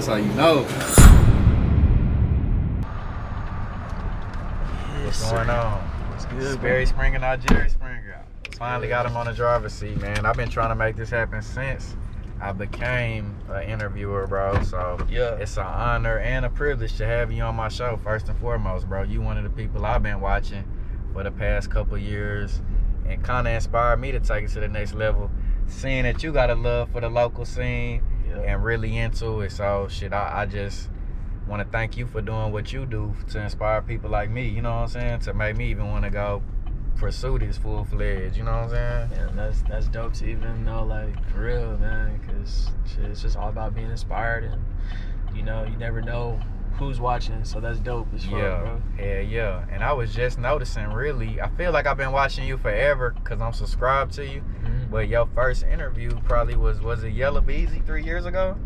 That's how you know. What's going on? What's good, Sperry Springer, not Jerry Springer. Finally got him on the driver's seat, man. I've been trying to make this happen since I became an interviewer, bro. So yeah, it's an honor and a privilege to have you on my show, first and foremost, bro. You one of the people I've been watching for the past couple years and kind of inspired me to take it to the next level. Seeing that you got a love for the local scene and really into it. So shit, I just want to thank you for doing what you do to inspire people like me, you know what I'm saying? To make me even want to go pursue this full-fledged, you know what I'm saying? Yeah, that's dope to even know, like, for real, man, because it's just all about being inspired, and you know, you never know who's watching, so that's dope as fuck, bro. Yeah. And I was just noticing, really, I feel like I've been watching you forever because I'm subscribed to you, but your first interview probably was it Yella Beezy 3 years ago?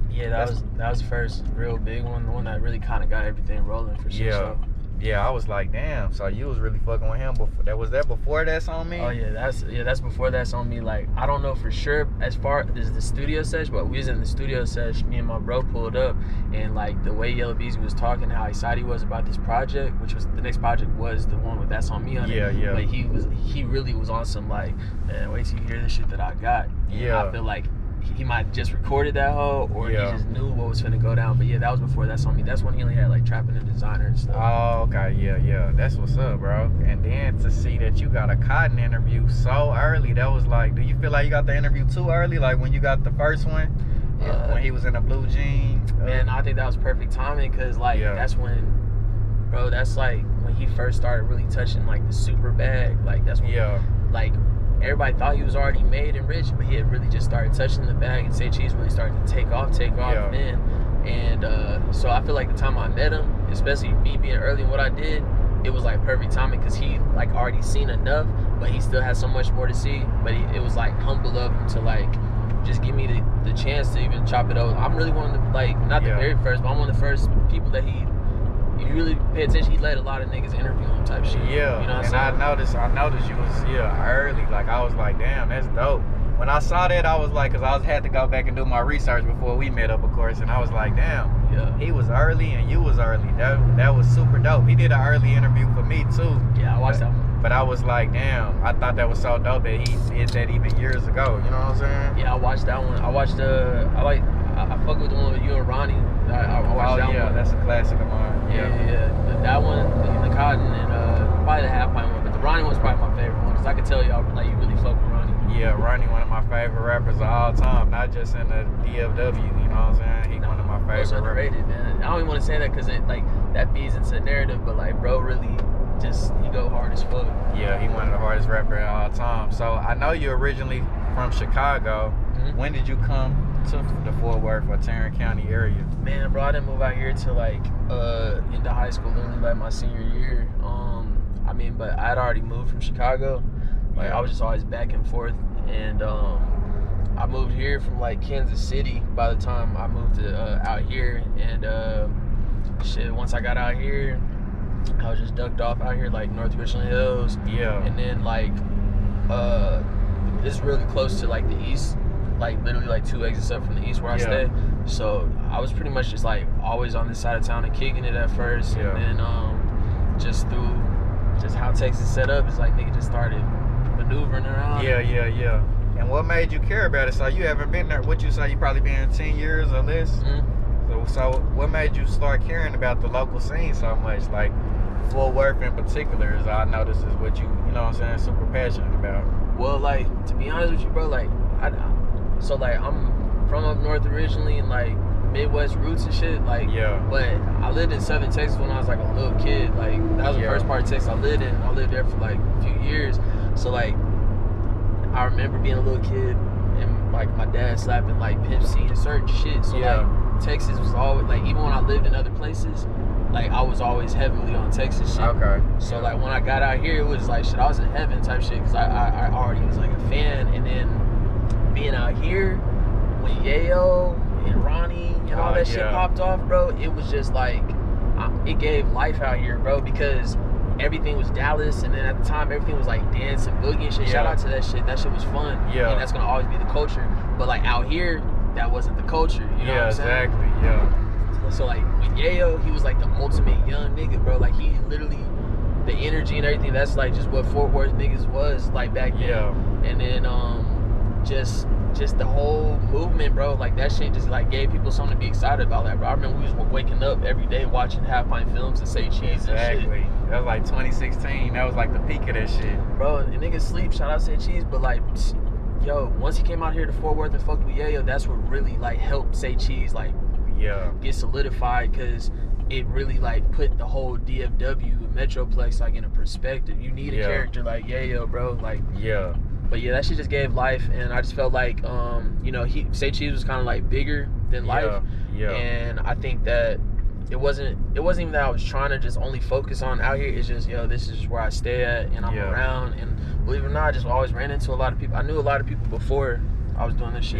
Yeah, that was the first real big one, the one that really kind of got everything rolling for sure. Yeah, I was like, damn. So you was really fucking with him before. Was that before That's On Me? Oh yeah, that's before That's On Me. Like, I don't know for sure as far as the studio sesh, but we was in the studio sesh. Me and my bro pulled up, and like the way Yella Beezy was talking, how excited he was about this project, which was the next project was the one with That's On Me on it. Yeah. But he really was on some like, man, wait till you hear this shit that I got. And I feel like he might have just recorded that whole, or he just knew what was finna go down. But yeah, that was before That's On Me. That's when he only had like Trapping and Designer and stuff. Oh, okay, yeah. That's what's up, bro. And then to see that you got a Cotton interview so early, that was like, do you feel like you got the interview too early? Like when you got the first one, when he was in the blue jeans? Man, I think that was perfect timing, because like that's when, bro, that's like when he first started really touching like the super bag. Like that's when, like, everybody thought he was already made and rich, but he had really just started touching the bag, and Say Cheese really started to take off then. And so I feel like the time I met him, especially me being early in what I did, it was like perfect timing, because he like already seen enough, but he still had so much more to see. But it was like humble of him to like just give me the chance to even chop it over. I'm really one of the, like, not the very first, but I'm one of the first people that you really pay attention. He let a lot of niggas interview him type shit. Yeah, you know what and I'm saying? I noticed you was early. Like I was like, damn, that's dope. When I saw that, I was like, cause I had to go back and do my research before we met up, of course, and I was like, damn, he was early and you was early. That was super dope. He did an early interview for me too. Yeah, I watched that one. But I was like, damn, I thought that was so dope that he did that even years ago. You know what I'm saying? Yeah, I watched that one. I watched I fuck with the one with you and Ronnie. I watched that one. That's a classic of mine. That one, the Cotton, and probably the Half Pint one. But the Ronnie one's probably my favorite one, because I can tell y'all, like, you really fuck with Ronnie. Yeah, Ronnie, one of my favorite rappers of all time, not just in the DFW, you know what I'm saying? He one of my favorite underrated, man. I don't even want to say that because like that feeds into the narrative, but like, bro, really he go hard as fuck. Yeah, he one of the hardest rappers of all time. So I know you originally from Chicago. When did you come to the Fort Worth or Tarrant County area? Man, bro, I didn't move out here till like into high school, literally like my senior year. I mean, but I'd already moved from Chicago. Like I was just always back and forth, and I moved here from like Kansas City by the time I moved to out here. And once I got out here, I was just ducked off out here like North Richland Hills. Yeah. And then like it's really close to like the east, like literally like 2 exits up from the east where I stay. So I was pretty much just like always on this side of town and kicking it at first, and then just through just how Texas set up, it's like nigga just started maneuvering around. Yeah. And what made you care about it? So you haven't been there, what you say, you probably been 10 years or less? So what made you start caring about the local scene so much? Like Fort Worth in particular, as I noticed, is what you know what I'm saying, super passionate about. Well, like, to be honest with you, bro, like, so like I'm from up north originally, and like Midwest roots and shit, like, but I lived in Southern Texas when I was like a little kid. Like that was the first part of Texas I lived in. I lived there for like a few years. So like I remember being a little kid and like my dad slapping like Pimp C and certain shit. So like Texas was always like, even when I lived in other places, like I was always heavily on Texas shit. So like when I got out here, it was like shit, I was in heaven type shit, because I already was like a fan. And then being out here when Yayo and Ronnie and all that shit popped off, bro, it was just like it gave life out here, bro, because everything was Dallas, and then at the time everything was like dance and boogie and shit. Shout out to that shit. That shit was fun. And that's gonna always be the culture. But like out here, that wasn't the culture. You know what I'm saying? Exactly. So like with Yayo, he was like the ultimate young nigga, bro. Like he literally, the energy and everything, that's like just what Fort Worth niggas was like back then. Yeah. And then just the whole movement, bro. Like that shit just like gave people something to be excited about. Like, bro, I remember we was waking up every day watching Half Pint films and Say Cheese and shit. Exactly. That was like 2016. That was like the peak of that shit. Bro, and niggas sleep. Shout out Say Cheese, but like, yo, once he came out here to Fort Worth and fucked with Yayo, that's what really like helped Say Cheese like get solidified, because it really like put the whole DFW Metroplex like in a perspective. You need a character like Yayo, bro. Like But yeah, that shit just gave life, and I just felt like, you know, Say Cheese was kind of like bigger than life, and I think that it wasn't even that I was trying to just only focus on out here. It's just, yo, this is where I stay at, and I'm around, and believe it or not, I just always ran into a lot of people. I knew a lot of people before I was doing this shit.